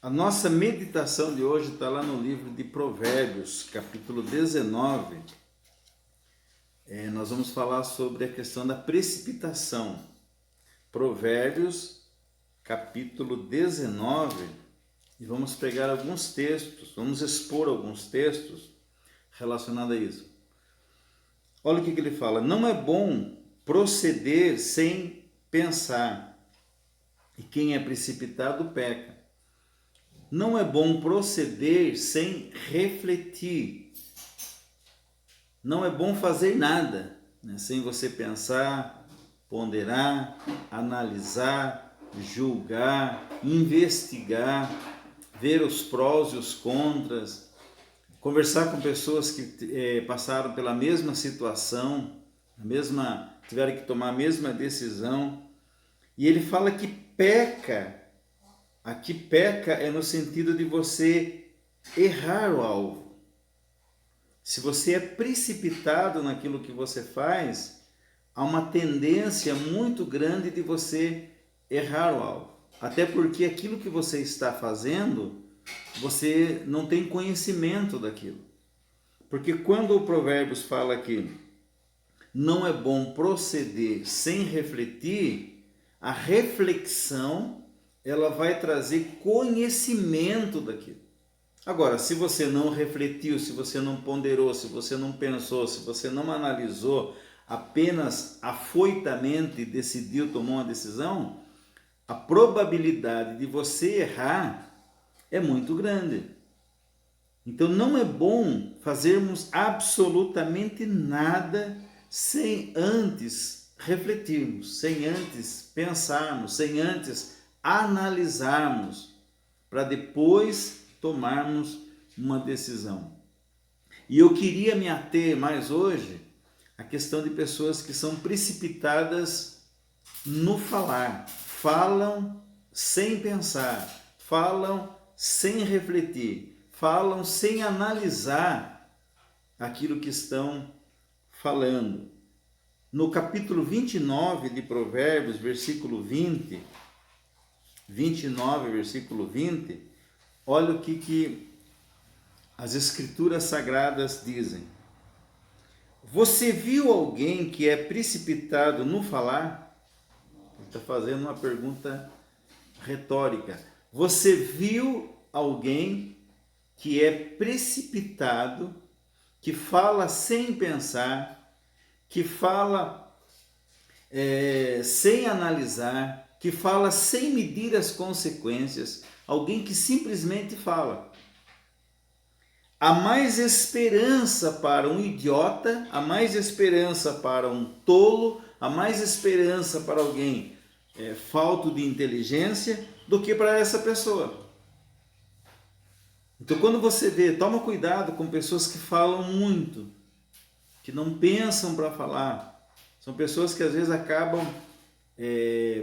A nossa meditação de hoje está lá no livro de Provérbios, capítulo 19. Nós vamos falar sobre a questão da precipitação. Provérbios, capítulo 19, e vamos pegar alguns textos, vamos expor alguns textos relacionados a isso. Olha o que ele fala: não é bom proceder sem pensar, e quem é precipitado peca. Não é bom proceder sem refletir. Não é bom fazer nada, né, sem você pensar, ponderar, analisar, julgar, investigar, ver os prós e os contras, conversar com pessoas que passaram pela mesma situação, tiveram que tomar a mesma decisão. E ele fala que peca. Aqui peca é no sentido de você errar o alvo. Se você é precipitado naquilo que você faz, há uma tendência muito grande de você errar o alvo. Até porque aquilo que você está fazendo, você não tem conhecimento daquilo. Porque quando o Provérbios fala que não é bom proceder sem refletir, a reflexão ela vai trazer conhecimento daquilo. Agora, se você não refletiu, se você não ponderou, se você não pensou, se você não analisou, apenas afoitamente decidiu, tomou uma decisão, a probabilidade de você errar é muito grande. Então não é bom fazermos absolutamente nada sem antes refletirmos, sem antes pensarmos, sem antes analisarmos, para depois tomarmos uma decisão. E eu queria me ater mais hoje à questão de pessoas que são precipitadas no falar, falam sem pensar, falam sem refletir, falam sem analisar aquilo que estão falando. No capítulo 29 de Provérbios, versículo 29, versículo 20, olha o que as Escrituras Sagradas dizem. Você viu alguém que é precipitado no falar? Ele está fazendo uma pergunta retórica. Você viu alguém que é precipitado, que fala sem pensar, que fala sem analisar, que fala sem medir as consequências, alguém que simplesmente fala? Há mais esperança para um idiota, há mais esperança para um tolo, há mais esperança para alguém falto de inteligência do que para essa pessoa. Então, quando você vê, toma cuidado com pessoas que falam muito, que não pensam para falar. São pessoas que às vezes acabam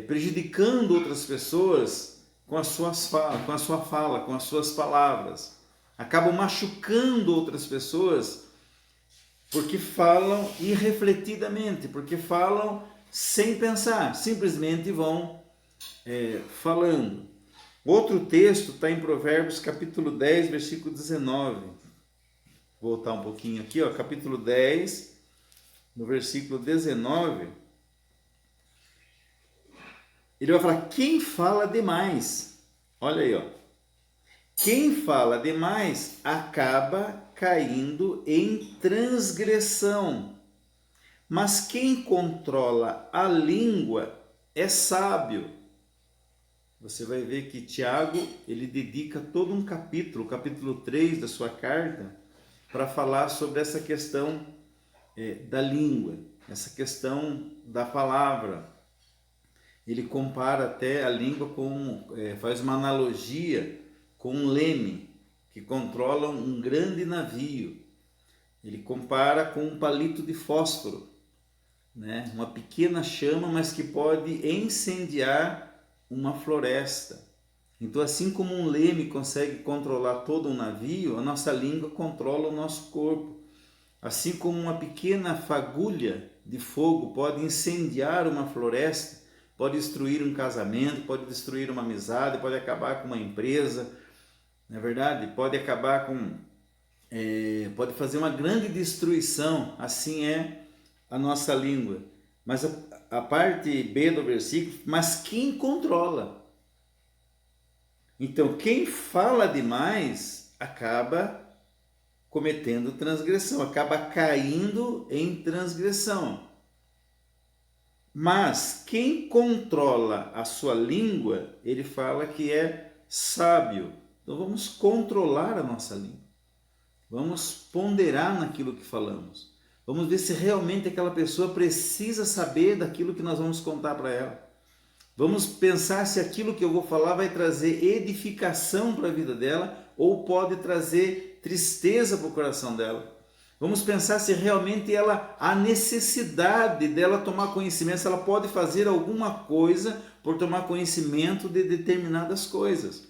prejudicando outras pessoas com as suas falas, com a sua fala, com as suas palavras. Acabam machucando outras pessoas porque falam irrefletidamente, porque falam sem pensar, simplesmente vão falando. Outro texto está em Provérbios capítulo 10, versículo 19. Vou voltar um pouquinho aqui, capítulo 10, no versículo 19. Ele vai falar: quem fala demais, olha aí, quem fala demais acaba caindo em transgressão, mas quem controla a língua é sábio. Você vai ver que Tiago, ele dedica todo um capítulo, o capítulo 3 da sua carta, para falar sobre essa questão da língua, essa questão da palavra. Ele compara até a língua faz uma analogia com um leme que controla um grande navio. Ele compara com um palito de fósforo, né? Uma pequena chama, mas que pode incendiar uma floresta. Então, assim como um leme consegue controlar todo um navio, a nossa língua controla o nosso corpo. Assim como uma pequena fagulha de fogo pode incendiar uma floresta, pode destruir um casamento, pode destruir uma amizade, pode acabar com uma empresa, Na verdade, pode acabar com, pode fazer uma grande destruição, assim é a nossa língua. Mas a parte B do versículo, mas quem controla? Então, quem fala demais acaba cometendo transgressão, acaba caindo em transgressão. Mas quem controla a sua língua, ele fala que é sábio. Então vamos controlar a nossa língua. Vamos ponderar naquilo que falamos. Vamos ver se realmente aquela pessoa precisa saber daquilo que nós vamos contar para ela. Vamos pensar se aquilo que eu vou falar vai trazer edificação para a vida dela ou pode trazer tristeza para o coração dela. Vamos pensar se realmente há necessidade dela tomar conhecimento, se ela pode fazer alguma coisa por tomar conhecimento de determinadas coisas.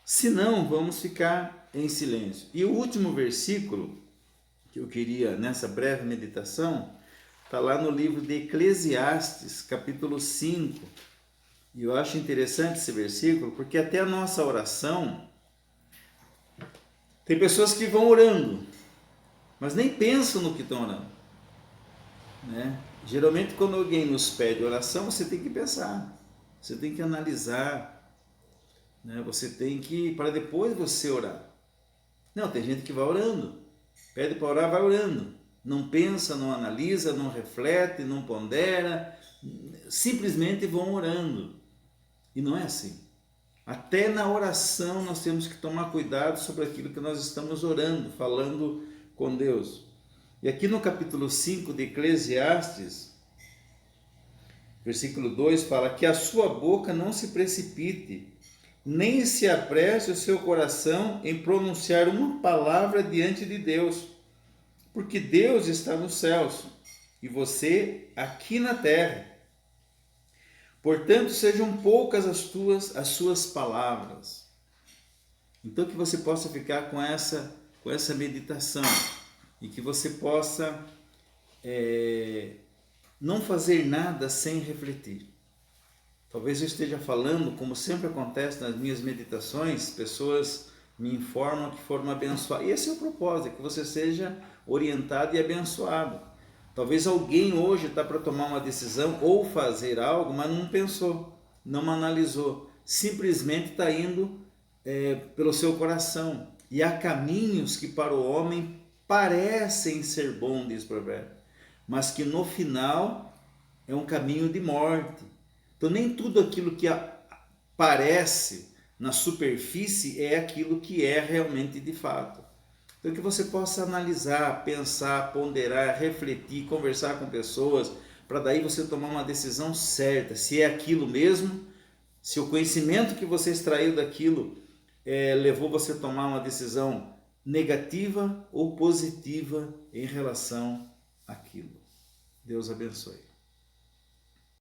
Se não, vamos ficar em silêncio. E o último versículo que eu queria nessa breve meditação está lá no livro de Eclesiastes, capítulo 5. E eu acho interessante esse versículo porque até a nossa oração, tem pessoas que vão orando, mas nem pensam no que estão orando, né? Geralmente quando alguém nos pede oração, você tem que pensar, você tem que analisar, né? Você tem que, para depois você orar. Não, tem gente que vai orando, pede para orar, vai orando, não pensa, não analisa, não reflete, não pondera, simplesmente vão orando. E não é assim. Até na oração nós temos que tomar cuidado sobre aquilo que nós estamos orando, falando com Deus. E aqui no capítulo 5 de Eclesiastes, versículo 2, fala que a sua boca não se precipite, nem se apresse o seu coração em pronunciar uma palavra diante de Deus, porque Deus está nos céus e você aqui na terra. Portanto, sejam poucas as suas palavras. Então que você possa ficar com essa meditação e que você possa não fazer nada sem refletir. Talvez eu esteja falando, como sempre acontece nas minhas meditações, pessoas me informam que foram abençoadas. E esse é o propósito, que você seja orientado e abençoado. Talvez alguém hoje está para tomar uma decisão ou fazer algo, mas não pensou, não analisou. Simplesmente está indo pelo seu coração. E há caminhos que para o homem parecem ser bons, diz o provérbio, mas que no final é um caminho de morte. Então nem tudo aquilo que aparece na superfície é aquilo que é realmente de fato. Então que você possa analisar, pensar, ponderar, refletir, conversar com pessoas, para daí você tomar uma decisão certa, se é aquilo mesmo, se o conhecimento que você extraiu daquilo levou você a tomar uma decisão negativa ou positiva em relação àquilo. Deus abençoe.